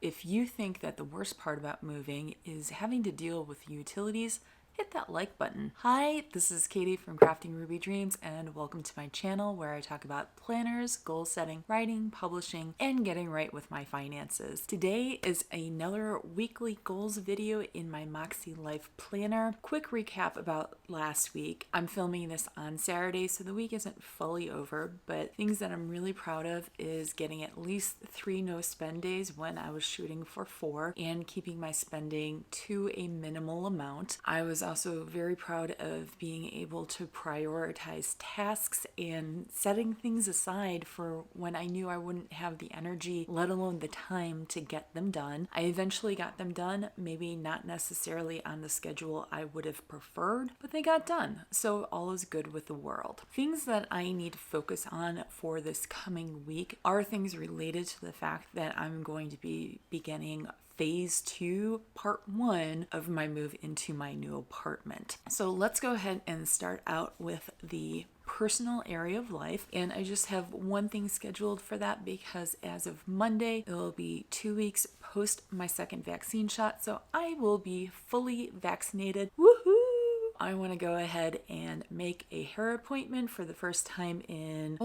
If you think that the worst part about moving is having to deal with utilities, hit that like button. Hi, this is Katie from Crafting Ruby Dreams, and welcome to my channel where I talk about planners, goal setting, writing, publishing, and getting right with my finances. Today is another weekly goals video in my MäksēLife planner. Quick recap about last week. I'm filming this on Saturday, so the week isn't fully over, but things that I'm really proud of is getting at least 3 no spend days when I was shooting for 4 and keeping my spending to a minimal amount. I was also very proud of being able to prioritize tasks and setting things aside for when I knew I wouldn't have the energy, let alone the time to get them done. I eventually got them done, maybe not necessarily on the schedule I would have preferred, but they got done. So all is good with the world. Things that I need to focus on for this coming week are things related to the fact that I'm going to be beginning Phase 2, Part 1 of my move into my new apartment. So let's go ahead and start out with the personal area of life, and I just have one thing scheduled for that because as of Monday it will be 2 weeks post my second vaccine shot, so I will be fully vaccinated. Woohoo! I want to go ahead and make a hair appointment for the first time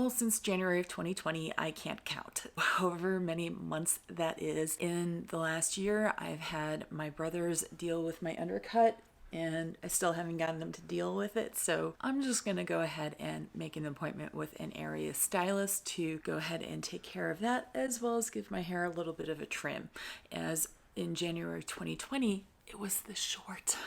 since January of 2020. I can't count however many months that is. In the last year, I've had my brothers deal with my undercut, and I still haven't gotten them to deal with it. So I'm just going to go ahead and make an appointment with an area stylist to go ahead and take care of that, as well as give my hair a little bit of a trim, as in January 2020, it was this short.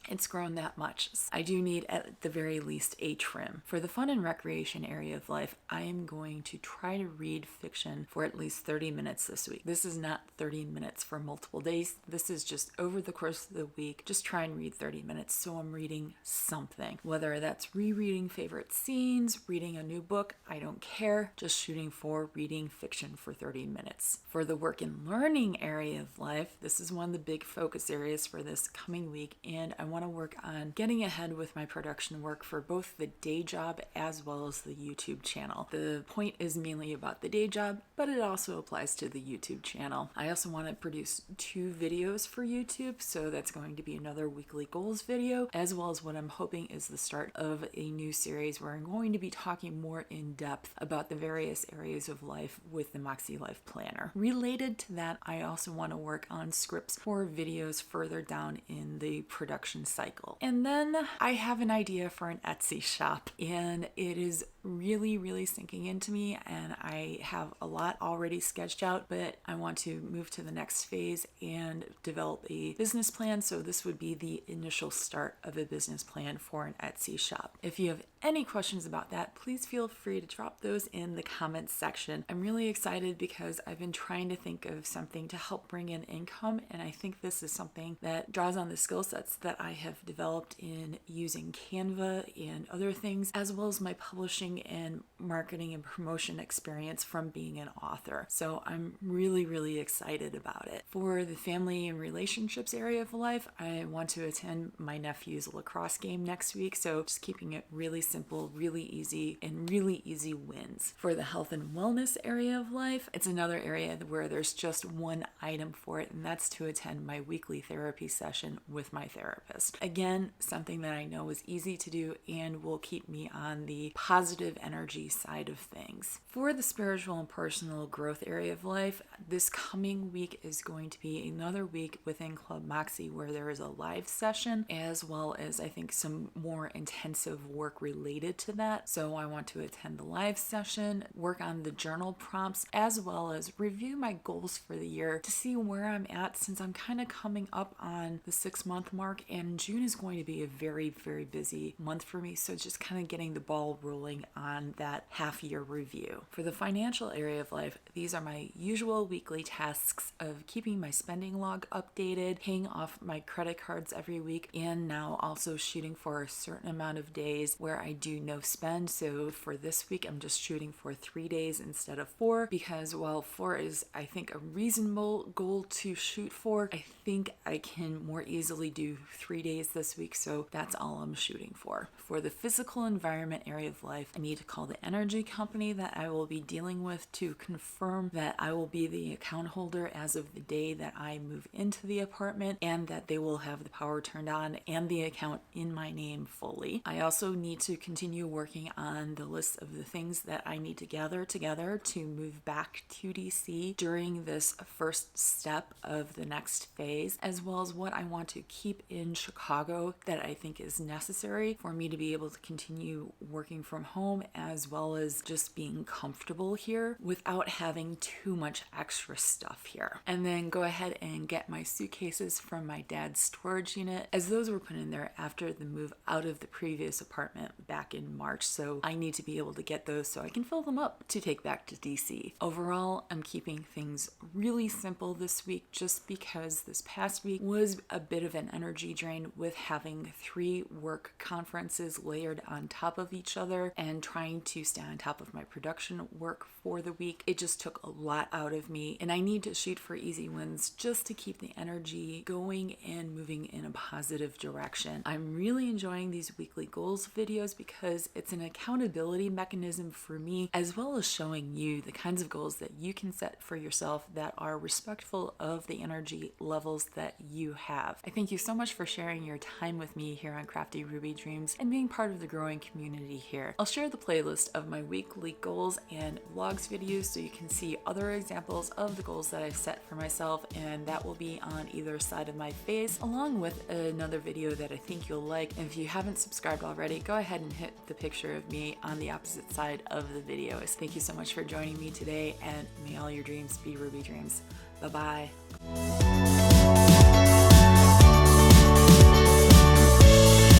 It's grown that much. I do need at the very least a trim. For the fun and recreation area of life, I am going to try to read fiction for at least 30 minutes this week. This is not 30 minutes for multiple days. This is just over the course of the week. Just try and read 30 minutes so I'm reading something. Whether that's rereading favorite scenes, reading a new book, I don't care. Just shooting for reading fiction for 30 minutes. For the work and learning area of life, this is one of the big focus areas for this coming week, and I want to work on getting ahead with my production work for both the day job as well as the YouTube channel. The point is mainly about the day job, but it also applies to the YouTube channel. I also want to produce 2 videos for YouTube, so that's going to be another weekly goals video, as well as what I'm hoping is the start of a new series where I'm going to be talking more in depth about the various areas of life with the MäksēLife planner. Related to that, I also want to work on scripts for videos further down in the production cycle. And then I have an idea for an Etsy shop, and it is really sinking into me, and I have a lot already sketched out, but I want to move to the next phase and develop a business plan. So this would be the initial start of a business plan for an Etsy shop. If you have any questions about that, please feel free to drop those in the comments section. I'm really excited because I've been trying to think of something to help bring in income, and I think this is something that draws on the skill sets that I have developed in using Canva and other things, as well as my publishing and marketing and promotion experience from being an author. So I'm really excited about it. For the family and relationships area of life, I want to attend my nephew's lacrosse game next week, so just keeping it really simple, really easy, and really easy wins. For the health and wellness area of life, it's another area where there's just one item for it, and that's to attend my weekly therapy session with my therapist. Again, something that I know is easy to do and will keep me on the positive energy side of things. For the spiritual and personal growth area of life, this coming week is going to be another week within Club Moxie where there is a live session, as well as I think some more intensive work related to that. So I want to attend the live session, work on the journal prompts, as well as review my goals for the year to see where I'm at, since I'm kind of coming up on the 6-month mark, and June is going to be a very busy month for me. So just kind of getting the ball rolling on that half-year review. For the financial area of life, these are my usual weekly tasks of keeping my spending log updated, paying off my credit cards every week, and now also shooting for a certain amount of days where I I do no spend. So for this week, I'm just shooting for 3 days instead of 4, because while 4 is, I think, a reasonable goal to shoot for, I think I can more easily do 3 days this week. So that's all I'm shooting for. For the physical environment area of life, I need to call the energy company that I will be dealing with to confirm that I will be the account holder as of the day that I move into the apartment, and that they will have the power turned on and the account in my name fully. I also need to continue working on the list of the things that I need to gather together to move back to DC during this first step of the next phase, as well as what I want to keep in Chicago that I think is necessary for me to be able to continue working from home, as well as just being comfortable here without having too much extra stuff here. And then go ahead and get my suitcases from my dad's storage unit, as those were put in there after the move out of the previous apartment back in March. So I need to be able to get those so I can fill them up to take back to DC. Overall, I'm keeping things really simple this week, just because this past week was a bit of an energy drain with having 3 work conferences layered on top of each other and trying to stay on top of my production work for the week. It just took a lot out of me, and I need to shoot for easy wins just to keep the energy going and moving in a positive direction. I'm really enjoying these weekly goals videos because it's an accountability mechanism for me, as well as showing you the kinds of goals that you can set for yourself that are respectful of the energy levels that you have. I thank you so much for sharing your time with me here on Crafty Ruby Dreams and being part of the growing community here. I'll share the playlist of my weekly goals and vlogs videos so you can see other examples of the goals that I've set for myself, and that will be on either side of my face, along with another video that I think you'll like. And if you haven't subscribed already, go ahead and hit the picture of me on the opposite side of the videos. Thank you so much for joining me today, and may all your dreams be Ruby dreams. Bye-bye.